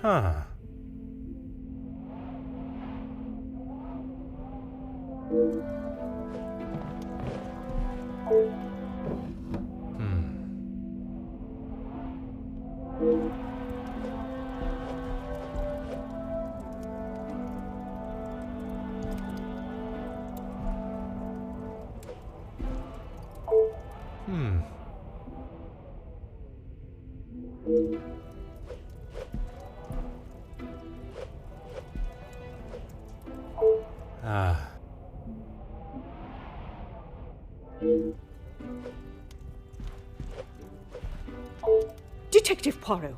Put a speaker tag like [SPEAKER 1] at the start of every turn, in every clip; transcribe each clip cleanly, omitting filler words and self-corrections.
[SPEAKER 1] Huh. Ah.
[SPEAKER 2] Detective Poirot,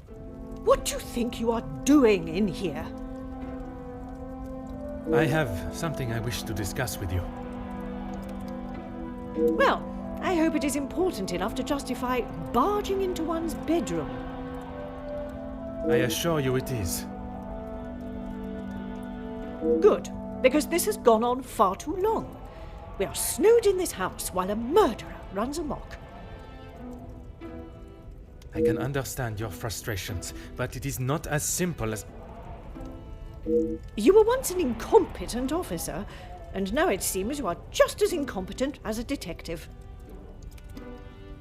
[SPEAKER 2] what do you think you are doing in here?
[SPEAKER 1] I have something I wish to discuss with you.
[SPEAKER 2] Well, I hope it is important enough to justify barging into one's bedroom.
[SPEAKER 1] I assure you it is.
[SPEAKER 2] Good, because this has gone on far too long. We are snowed in this house while a murderer runs amok.
[SPEAKER 1] I can understand your frustrations, but it is not as simple as...
[SPEAKER 2] You were once an incompetent officer, and now it seems you are just as incompetent as a detective.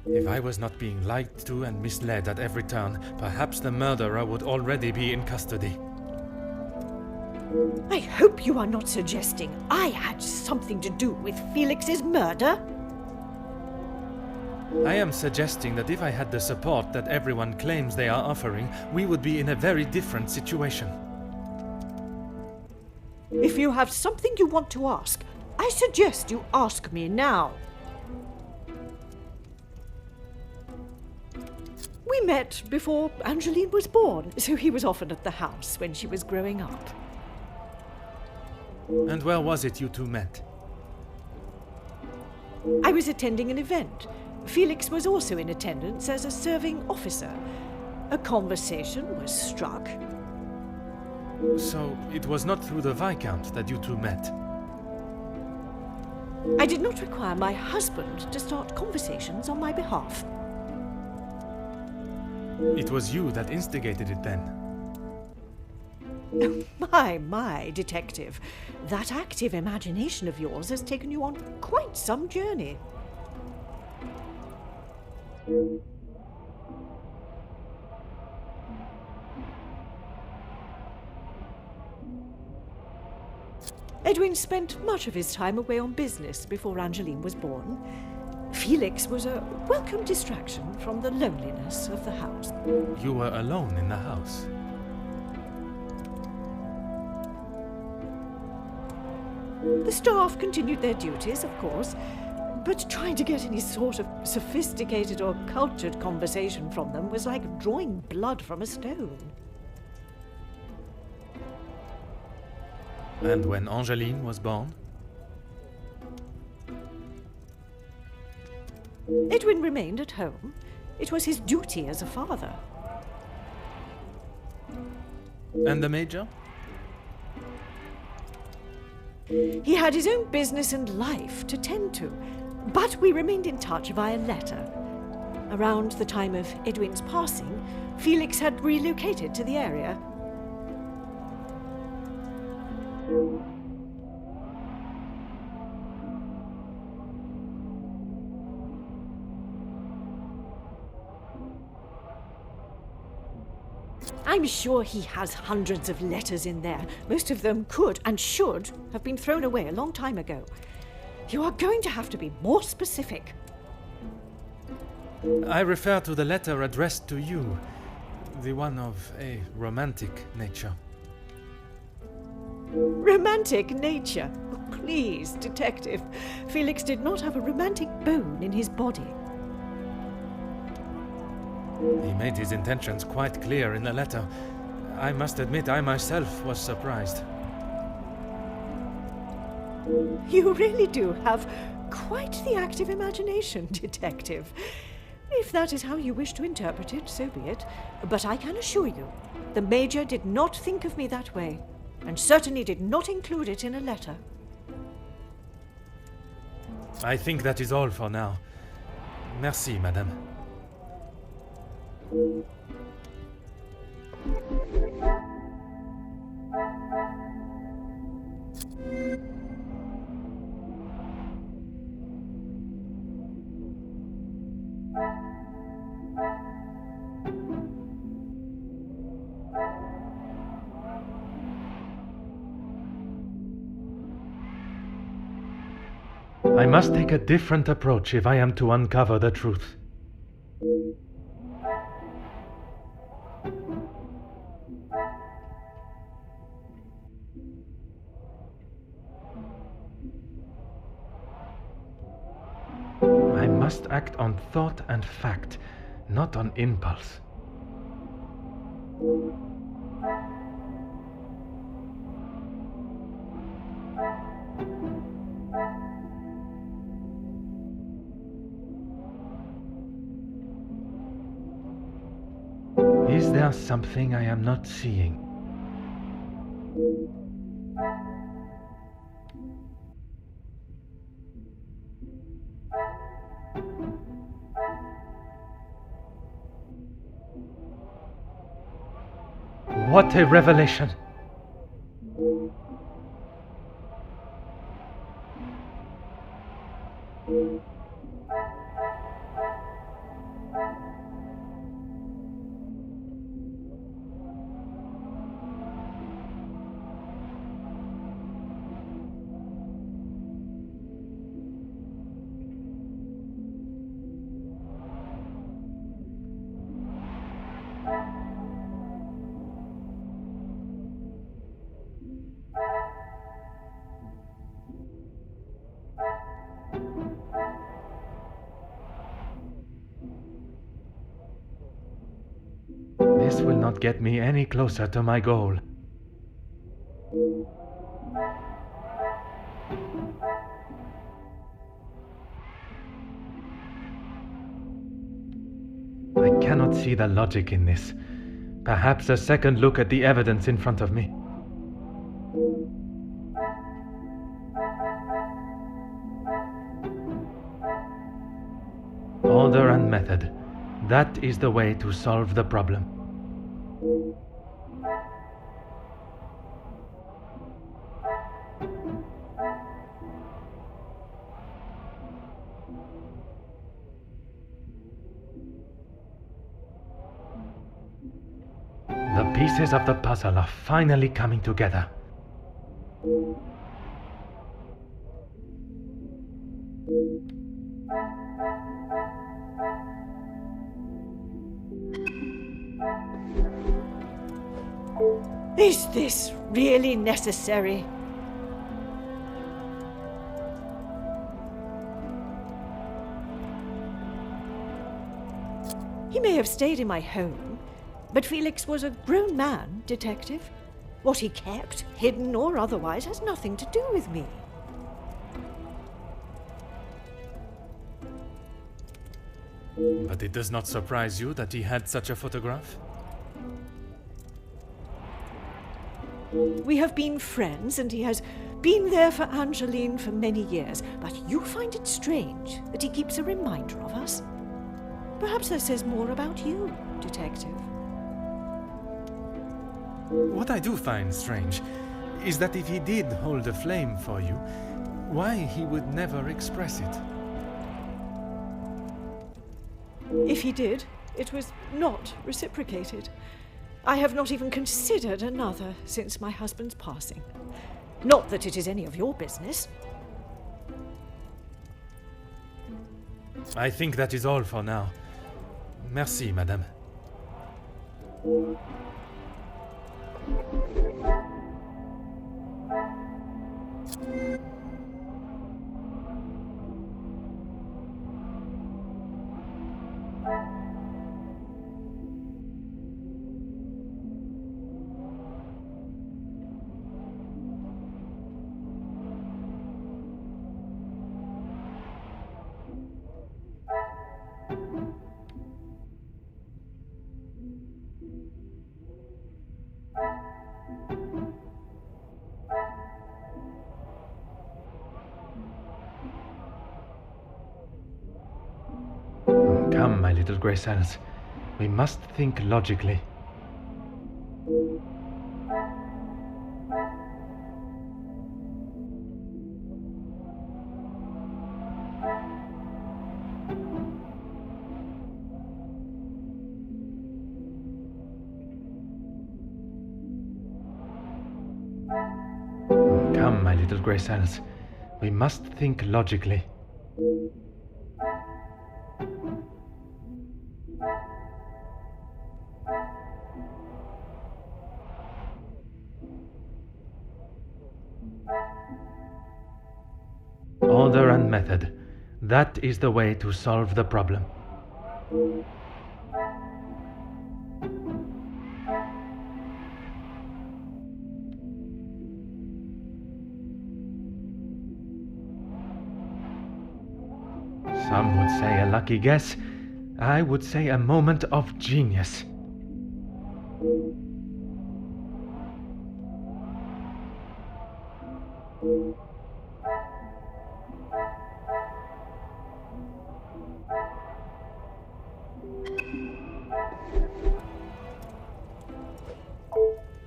[SPEAKER 1] If I was not being lied to and misled at every turn, perhaps the murderer would already be in custody.
[SPEAKER 2] I hope you are not suggesting I had something to do with Felix's murder.
[SPEAKER 1] I am suggesting that if I had the support that everyone claims they are offering, we would be in a very different situation.
[SPEAKER 2] If you have something you want to ask, I suggest you ask me now. We met before Angeline was born, so he was often at the house when she was growing up.
[SPEAKER 1] And where was it you two met?
[SPEAKER 2] I was attending an event. Felix was also in attendance as a serving officer. A conversation was struck.
[SPEAKER 1] So, it was not through the Viscount that you two met?
[SPEAKER 2] I did not require my husband to start conversations on my behalf.
[SPEAKER 1] It was you that instigated it then?
[SPEAKER 2] My, detective. That active imagination of yours has taken you on quite some journey. Edwin spent much of his time away on business before Angeline was born. Felix was a welcome distraction from the loneliness of the house.
[SPEAKER 1] You were alone in the house?
[SPEAKER 2] The staff continued their duties, of course, but trying to get any sort of sophisticated or cultured conversation from them was like drawing blood from a stone.
[SPEAKER 1] And when Angeline was born?
[SPEAKER 2] Edwin remained at home. It was his duty as a father.
[SPEAKER 1] And the Major?
[SPEAKER 2] He had his own business and life to tend to, but we remained in touch via letter. Around the time of Edwin's passing, Felix had relocated to the area. I'm sure he has hundreds of letters in there. Most of them could and should have been thrown away a long time ago. You are going to have to be more specific.
[SPEAKER 1] I refer to the letter addressed to you, the one of a romantic nature.
[SPEAKER 2] Romantic nature? Oh, please, detective. Felix did not have a romantic bone in his body.
[SPEAKER 1] He made his intentions quite clear in the letter. I must admit I myself was surprised.
[SPEAKER 2] You really do have quite the active imagination, detective. If that is how you wish to interpret it, so be it. But I can assure you, the Major did not think of me that way, and certainly did not include it in a letter.
[SPEAKER 1] I think that is all for now. Merci, madame. I must take a different approach if I am to uncover the truth. I must act on thought and fact, not on impulse. Is there something I am not seeing? What a revelation! This will not get me any closer to my goal. I cannot see the logic in this. Perhaps a second look at the evidence in front of me. Order and method. That is the way to solve the problem. The pieces of the puzzle are finally coming together.
[SPEAKER 2] Is this really necessary? He may have stayed in my home, but Felix was a grown man, Detective. What he kept, hidden or otherwise, has nothing to do with me.
[SPEAKER 1] But it does not surprise you that he had such a photograph?
[SPEAKER 2] We have been friends, and he has been there for Angeline for many years, but you find it strange that he keeps a reminder of us? Perhaps that says more about you, Detective.
[SPEAKER 1] What I do find strange is that if he did hold a flame for you, why he would never express it.
[SPEAKER 2] If he did, it was not reciprocated. I have not even considered another since my husband's passing. Not that it is any of your business.
[SPEAKER 1] I think that is all for now. Merci, madame. Come, my little grey cells. We must think logically. Come, my little grey cells. We must think logically. Order and method. That is the way to solve the problem. Some would say a lucky guess. I would say a moment of genius.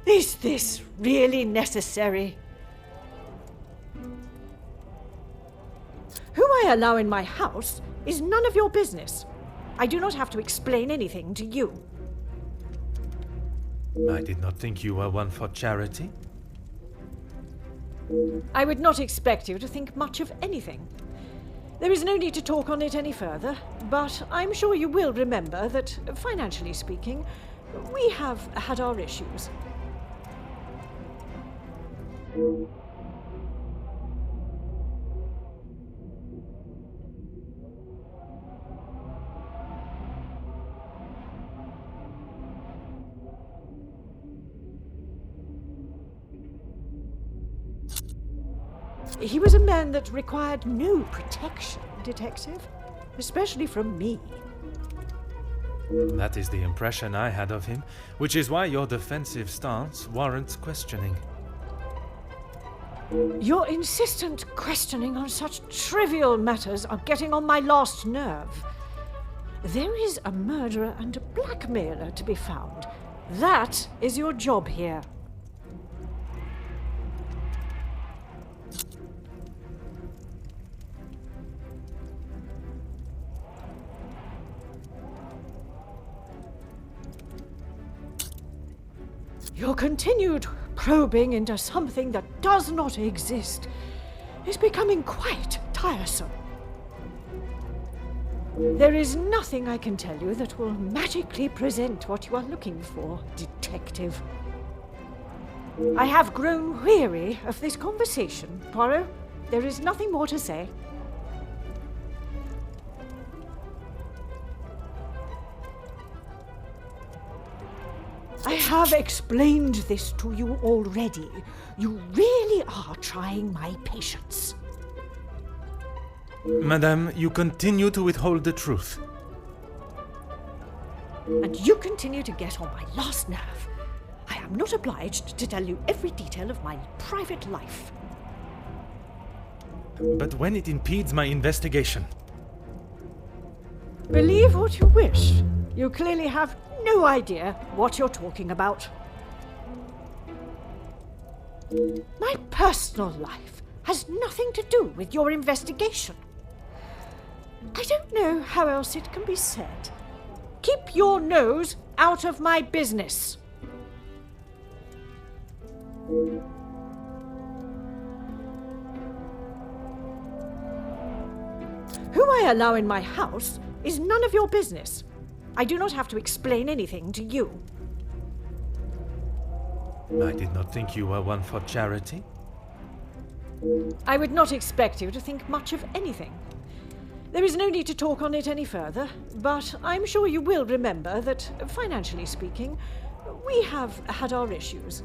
[SPEAKER 2] Is this really necessary? Who I allow in my house is none of your business. I do not have to explain anything to you.
[SPEAKER 1] I did not think you were one for charity.
[SPEAKER 2] I would not expect you to think much of anything. There is no need to talk on it any further, but I'm sure you will remember that, financially speaking, we have had our issues. He was a man that required no protection, Detective, especially from me.
[SPEAKER 1] That is the impression I had of him, which is why your defensive stance warrants questioning.
[SPEAKER 2] Your insistent questioning on such trivial matters are getting on my last nerve. There is a murderer and a blackmailer to be found. That is your job here. Your continued probing into something that does not exist is becoming quite tiresome. There is nothing I can tell you that will magically present what you are looking for, Detective. I have grown weary of this conversation, Poirot. There is nothing more to say. I have explained this to you already. You really are trying my patience.
[SPEAKER 1] Madame, you continue to withhold the truth.
[SPEAKER 2] And you continue to get on my last nerve. I am not obliged to tell you every detail of my private life.
[SPEAKER 1] But when it impedes my investigation...
[SPEAKER 2] Believe what you wish. You clearly have no idea what you're talking about. My personal life has nothing to do with your investigation. I don't know how else it can be said. Keep your nose out of my business. Who I allow in my house is none of your business. I do not have to explain anything to you.
[SPEAKER 1] I did not think you were one for charity.
[SPEAKER 2] I would not expect you to think much of anything. There is no need to talk on it any further, but I'm sure you will remember that, financially speaking, we have had our issues.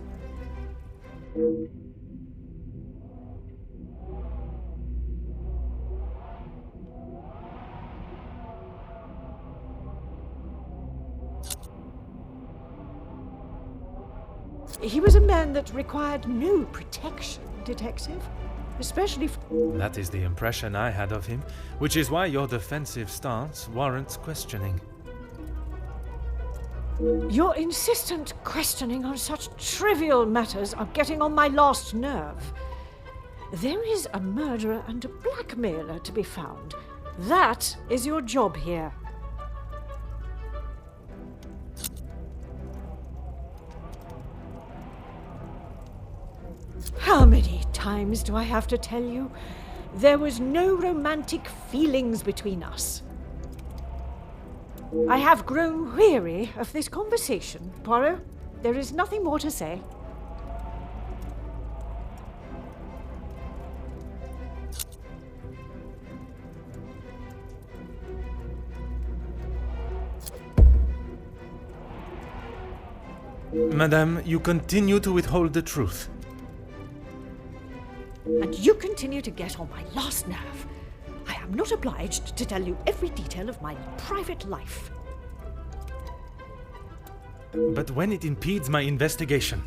[SPEAKER 2] He was a man that required no protection, Detective. Especially...
[SPEAKER 1] That is the impression I had of him, which is why your defensive stance warrants questioning.
[SPEAKER 2] Your insistent questioning on such trivial matters are getting on my last nerve. There is a murderer and a blackmailer to be found. That is your job here. How many times do I have to tell you? There was no romantic feelings between us. I have grown weary of this conversation, Poirot. There is nothing more to say.
[SPEAKER 1] Madame, you continue to withhold the truth.
[SPEAKER 2] And you continue to get on my last nerve. I am not obliged to tell you every detail of my private life.
[SPEAKER 1] But when it impedes my investigation.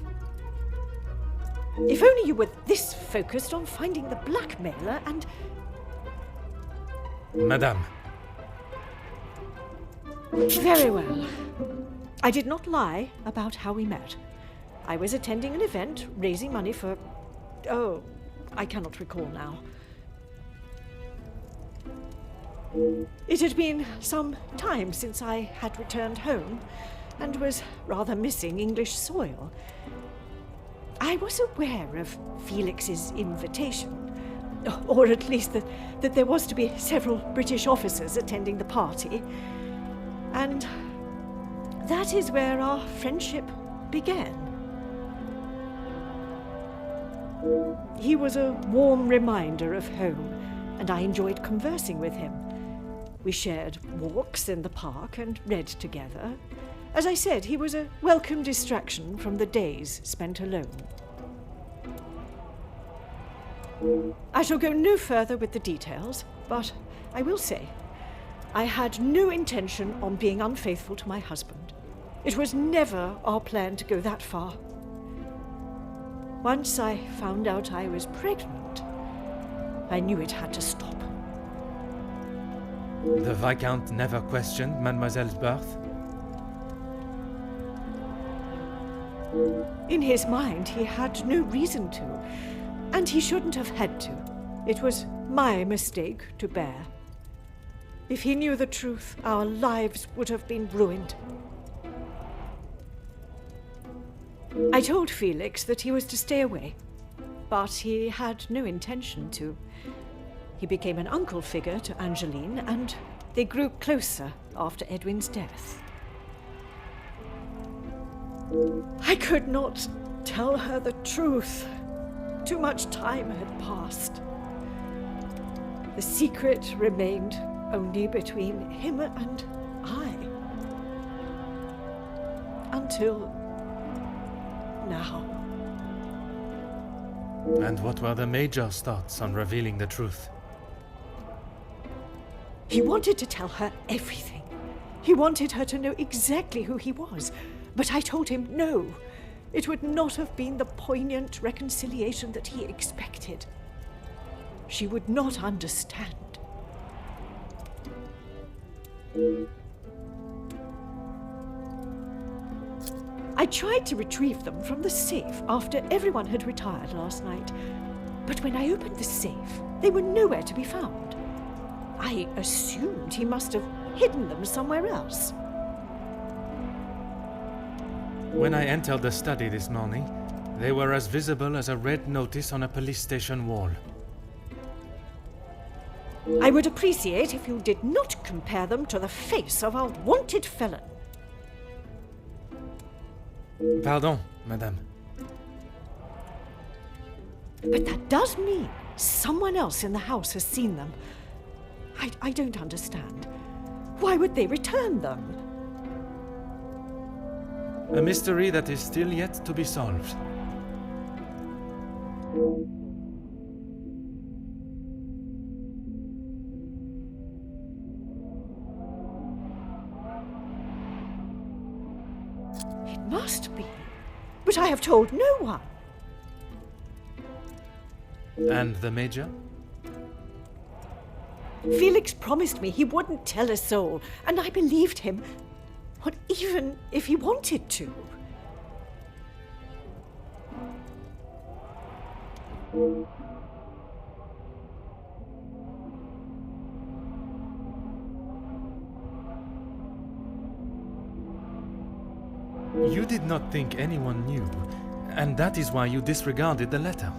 [SPEAKER 2] If only you were this focused on finding the blackmailer and...
[SPEAKER 1] Madame.
[SPEAKER 2] Very well. I did not lie about how we met. I was attending an event, raising money for... Oh, I cannot recall now. It had been some time since I had returned home and was rather missing English soil. I was aware of Felix's invitation, or at least that there was to be several British officers attending the party, and that is where our friendship began. He was a warm reminder of home, and I enjoyed conversing with him. We shared walks in the park and read together. As I said, he was a welcome distraction from the days spent alone. I shall go no further with the details, but I will say I had no intention on being unfaithful to my husband. It was never our plan to go that far. Once I found out I was pregnant, I knew it had to stop.
[SPEAKER 1] The Viscount never questioned Mademoiselle's birth?
[SPEAKER 2] In his mind, he had no reason to, and he shouldn't have had to. It was my mistake to bear. If he knew the truth, our lives would have been ruined. I told Felix that he was to stay away, but he had no intention to. He became an uncle figure to Angeline, and they grew closer after Edwin's death. I could not tell her the truth. Too much time had passed. The secret remained only between him and I. Until now.
[SPEAKER 1] And what were the Major's thoughts on revealing the truth?
[SPEAKER 2] He wanted to tell her everything. He wanted her to know exactly who he was. But I told him no. It would not have been the poignant reconciliation that he expected. She would not understand. I tried to retrieve them from the safe after everyone had retired last night. But when I opened the safe, they were nowhere to be found. I assumed he must have hidden them somewhere else.
[SPEAKER 1] When I entered the study this morning, they were as visible as a red notice on a police station wall.
[SPEAKER 2] I would appreciate if you did not compare them to the face of a wanted felon.
[SPEAKER 1] Pardon, madame.
[SPEAKER 2] But that does mean someone else in the house has seen them. I don't understand. Why would they return them?
[SPEAKER 1] A mystery that is still yet to be solved.
[SPEAKER 2] It must be. But I have told no one.
[SPEAKER 1] And the Major?
[SPEAKER 2] Felix promised me he wouldn't tell a soul, and I believed him. Not even if he wanted to.
[SPEAKER 1] You did not think anyone knew, and that is why you disregarded the letter.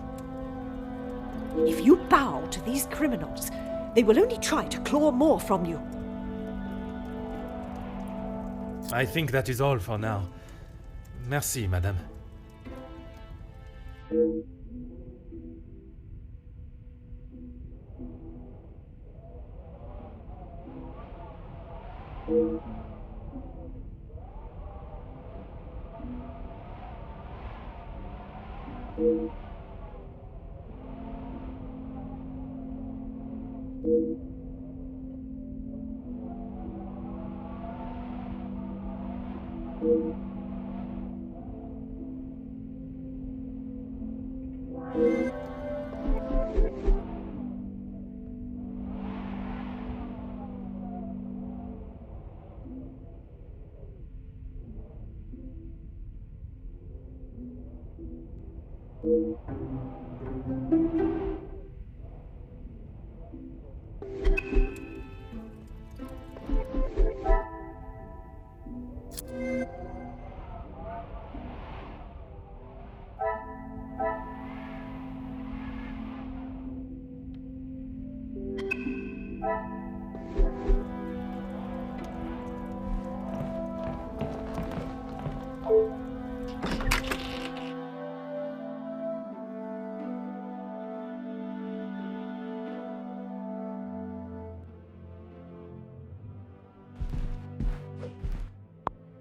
[SPEAKER 2] If you bow to these criminals, they will only try to claw more from you.
[SPEAKER 1] I think that is all for now. Merci, madame.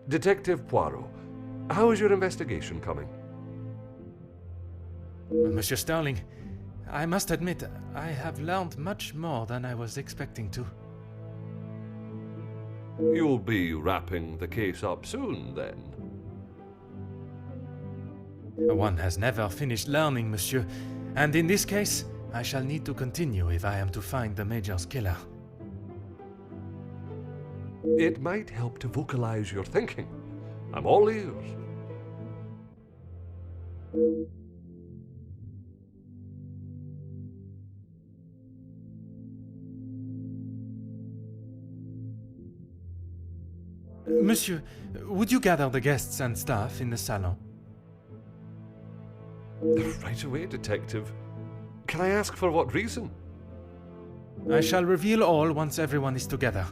[SPEAKER 3] Detective Poirot, how is your investigation coming?
[SPEAKER 1] Monsieur Sterling, I must admit, I have learned much more than I was expecting to.
[SPEAKER 3] You'll be wrapping the case up soon, then?
[SPEAKER 1] One has never finished learning, monsieur, and in this case, I shall need to continue if I am to find the Major's killer.
[SPEAKER 3] It might help to vocalize your thinking. I'm all ears.
[SPEAKER 1] Monsieur, would you gather the guests and staff in the salon?
[SPEAKER 3] Right away, Detective. Can I ask for what reason?
[SPEAKER 1] I shall reveal all once everyone is together.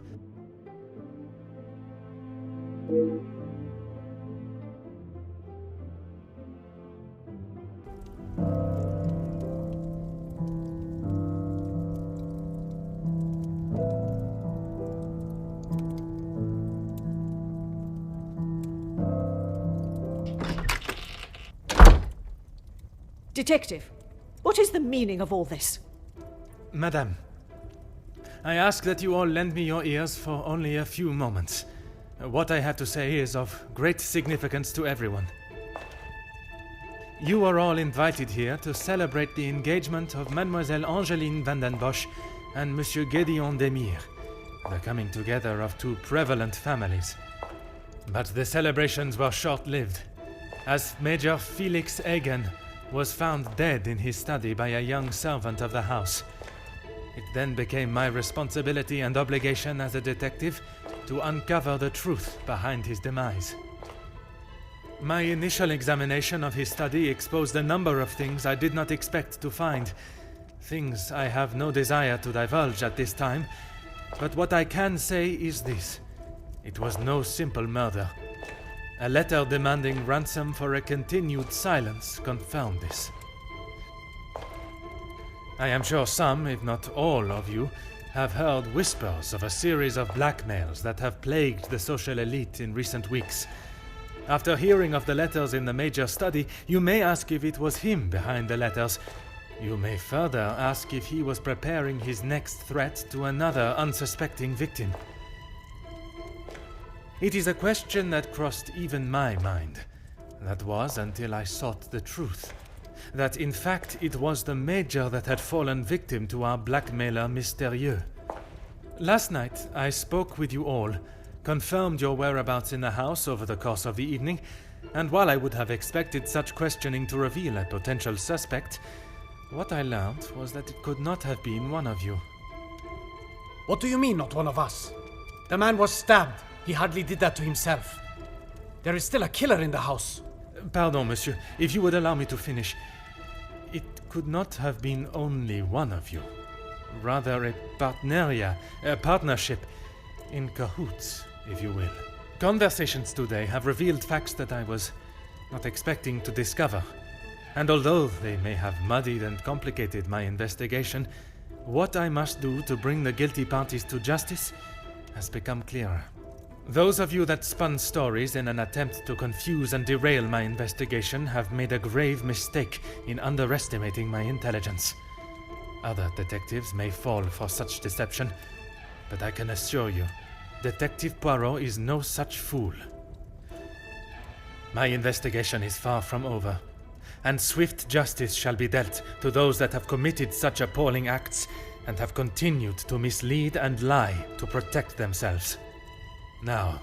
[SPEAKER 2] Detective, what is the meaning of all this?
[SPEAKER 1] Madame, I ask that you all lend me your ears for only a few moments. What I have to say is of great significance to everyone. You are all invited here to celebrate the engagement of Mademoiselle Angeline van den Bosch and Monsieur Gédéon Demire, the coming together of two prevalent families. But the celebrations were short-lived, as Major Felix Hagen was found dead in his study by a young servant of the house. It then became my responsibility and obligation as a detective to uncover the truth behind his demise. My initial examination of his study exposed a number of things I did not expect to find. Things I have no desire to divulge at this time, but what I can say is this. It was no simple murder. A letter demanding ransom for a continued silence confirmed this. I am sure some, if not all of you, have heard whispers of a series of blackmails that have plagued the social elite in recent weeks. After hearing of the letters in the Major's study, you may ask if it was him behind the letters. You may further ask if he was preparing his next threat to another unsuspecting victim. It is a question that crossed even my mind. That was until I sought the truth. That in fact it was the Major that had fallen victim to our blackmailer Mystérieux. Last night I spoke with you all, confirmed your whereabouts in the house over the course of the evening, and while I would have expected such questioning to reveal a potential suspect, what I learned was that it could not have been one of you.
[SPEAKER 4] What do you mean, not one of us? The man was stabbed. He hardly did that to himself. There is still a killer in the house.
[SPEAKER 1] Pardon, monsieur, if you would allow me to finish. It could not have been only one of you. Rather a partnership, in cahoots, if you will. Conversations today have revealed facts that I was not expecting to discover. And although they may have muddied and complicated my investigation, what I must do to bring the guilty parties to justice has become clearer. Those of you that spun stories in an attempt to confuse and derail my investigation have made a grave mistake in underestimating my intelligence. Other detectives may fall for such deception, but I can assure you, Detective Poirot is no such fool. My investigation is far from over, and swift justice shall be dealt to those that have committed such appalling acts and have continued to mislead and lie to protect themselves. Now,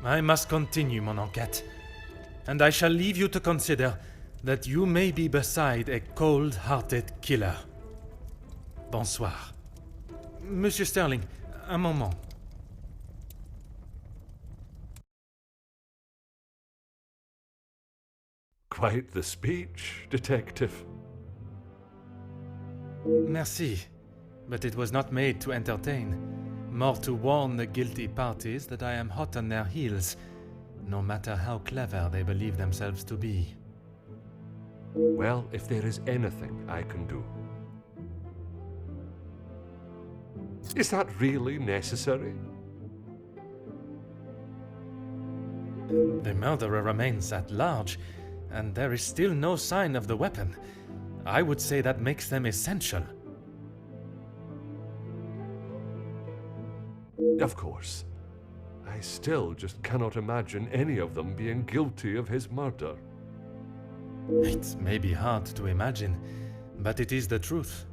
[SPEAKER 1] I must continue mon enquête, and I shall leave you to consider that you may be beside a cold-hearted killer. Bonsoir. Monsieur Sterling, un moment.
[SPEAKER 3] Quite the speech, Detective.
[SPEAKER 1] Merci, but it was not made to entertain. More to warn the guilty parties that I am hot on their heels, no matter how clever they believe themselves to be.
[SPEAKER 3] Well, if there is anything I can do. Is that really necessary?
[SPEAKER 1] The murderer remains at large, and there is still no sign of the weapon. I would say that makes them essential.
[SPEAKER 3] Of course. I still just cannot imagine any of them being guilty of his murder.
[SPEAKER 1] It may be hard to imagine, but it is the truth.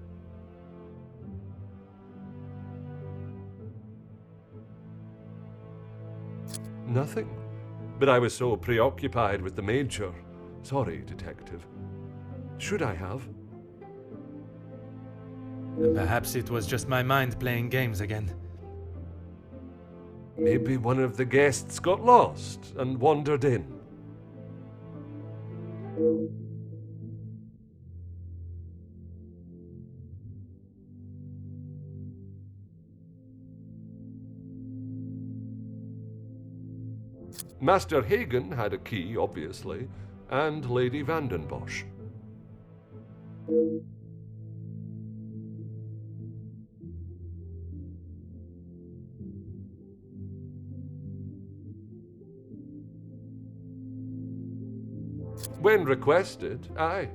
[SPEAKER 3] Nothing. But I was so preoccupied with the Major. Sorry, Detective. Should I have?
[SPEAKER 1] Perhaps it was just my mind playing games again.
[SPEAKER 3] Maybe one of the guests got lost and wandered in. Master Hagen had a key, obviously, and Lady Vandenbosch. When requested, aye.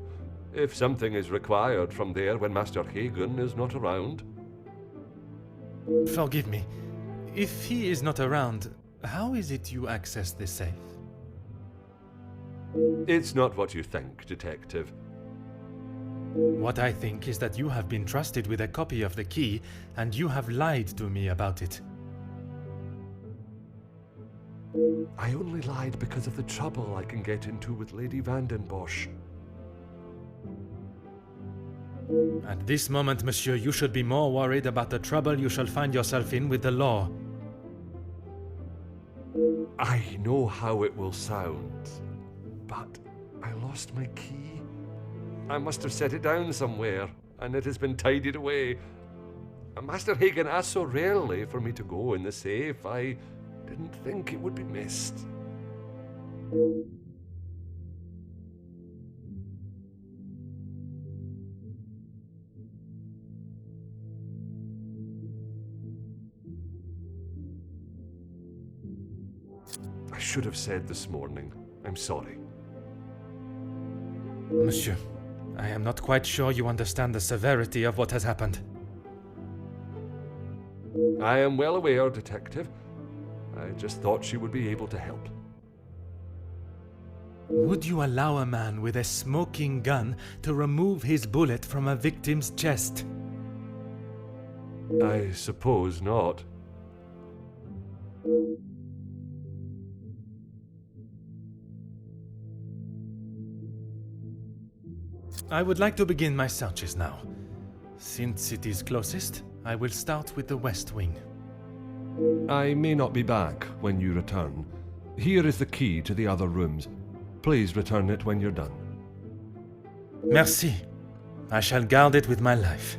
[SPEAKER 3] If something is required from there when Master Hagen is not around.
[SPEAKER 1] Forgive me. If he is not around, how is it you access this safe?
[SPEAKER 3] It's not what you think, Detective.
[SPEAKER 1] What I think is that you have been trusted with a copy of the key, and you have lied to me about it.
[SPEAKER 3] I only lied because of the trouble I can get into with Lady Vandenbosch.
[SPEAKER 1] At this moment, monsieur, you should be more worried about the trouble you shall find yourself in with the law.
[SPEAKER 3] I know how it will sound, but I lost my key. I must have set it down somewhere, and it has been tidied away. Master Hagen asked so rarely for me to go in the safe, I didn't think it would be missed. I should have said this morning. I'm sorry.
[SPEAKER 1] Monsieur, I am not quite sure you understand the severity of what has happened.
[SPEAKER 3] I am well aware, Detective. I just thought she would be able to help.
[SPEAKER 1] Would you allow a man with a smoking gun to remove his bullet from a victim's chest?
[SPEAKER 3] I suppose not.
[SPEAKER 1] I would like to begin my searches now. Since it is closest, I will start with the west wing.
[SPEAKER 3] I may not be back when you return. Here is the key to the other rooms. Please return it when you're done.
[SPEAKER 1] Merci. I shall guard it with my life.